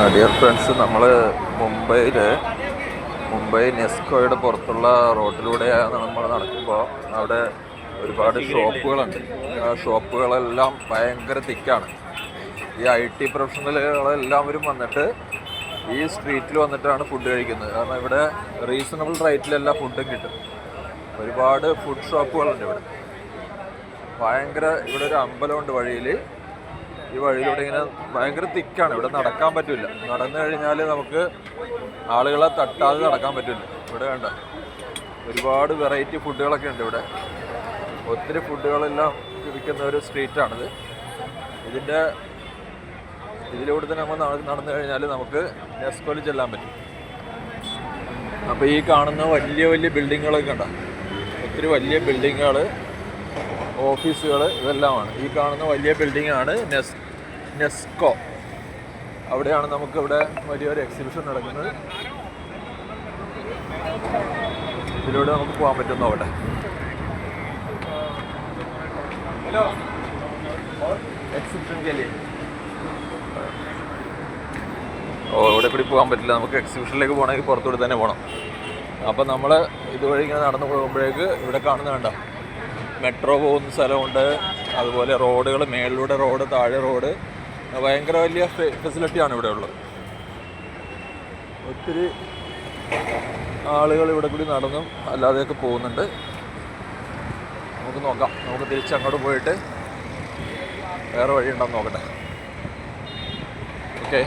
Dear friends, നമ്മൾ മുംബൈ നെസ്കോയുടെ പുറത്തുള്ള റോഡിലൂടെയാണ് നമ്മൾ നടക്കുമ്പോൾ അവിടെ ഒരുപാട് ഷോപ്പുകളുണ്ട്. ആ ഷോപ്പുകളെല്ലാം ഭയങ്കര തിക്കാണ്. ഈ IT പ്രൊഫഷണലുകളെല്ലാവരും വന്നിട്ട് ഈ സ്ട്രീറ്റിൽ വന്നിട്ടാണ് ഫുഡ് കഴിക്കുന്നത്. കാരണം ഇവിടെ റീസണബിൾ റേറ്റിലെല്ലാം ഫുഡും കിട്ടും. ഒരുപാട് ഫുഡ് ഷോപ്പുകളുണ്ട് ഇവിടെ. ഇവിടെ ഒരു അമ്പലമുണ്ട് വഴിയിൽ. ഈ വഴിയിലൂടെ ഇങ്ങനെ ഭയങ്കര തിക്കാണ്. ഇവിടെ നടക്കാൻ പറ്റില്ല. നടന്നു കഴിഞ്ഞാൽ നമുക്ക് ആളുകളെ തട്ടാതെ നടക്കാൻ പറ്റില്ല. ഇവിടെ വേണ്ട ഒരുപാട് വെറൈറ്റി ഫുഡുകളൊക്കെ ഉണ്ട് ഇവിടെ. ഒത്തിരി ഫുഡുകളെല്ലാം വിൽക്കുന്ന ഒരു സ്ട്രീറ്റാണിത്. ഇതിലൂടെ തന്നെ നമ്മൾ നടന്നു കഴിഞ്ഞാൽ നമുക്ക് നെസ്കോയിൽ ചെല്ലാൻ പറ്റും. അപ്പോൾ ഈ കാണുന്ന വലിയ വലിയ ബിൽഡിങ്ങുകളൊക്കെ ഉണ്ടോ? ഒത്തിരി വലിയ ബിൽഡിങ്ങുകൾ, ഓഫീസുകൾ ഇതെല്ലാമാണ്. ഈ കാണുന്ന വലിയ ബിൽഡിങ്ങാണ് നെസ്കോ. അവിടെയാണ് നമുക്കിവിടെ വലിയൊരു എക്സിബിഷൻ നടക്കുന്നത്. ഇതിലൂടെ നമുക്ക് പോകാൻ പറ്റുന്നു. അവിടെ എക്സിബിഷൻ ഇവിടെ കൂടി പോകാൻ പറ്റില്ല. നമുക്ക് എക്സിബിഷനിലേക്ക് പോകണമെങ്കിൽ പുറത്തുകൂടി തന്നെ പോകണം. അപ്പം നമ്മൾ ഇതുവഴി ഇങ്ങനെ നടന്നു പോകുമ്പോഴേക്ക് ഇവിടെ കാണുന്ന കണ്ട മെട്രോ പോകുന്ന സ്ഥലമുണ്ട്. അതുപോലെ റോഡുകൾ, മേളിലൂടെ റോഡ്, താഴെ റോഡ്, ഭയങ്കര വലിയ ഫെസിലിറ്റിയാണ് ഇവിടെ ഉള്ളത്. ഒത്തിരി ആളുകൾ ഇവിടെ കൂടി നടന്നും അല്ലാതെയൊക്കെ പോകുന്നുണ്ട്. നമുക്ക് നോക്കാം. നമുക്ക് തിരിച്ചങ്ങോട്ട് പോയിട്ട് വേറെ വഴി ഉണ്ടോയെന്ന് നോക്കട്ടെ. ഓക്കെ.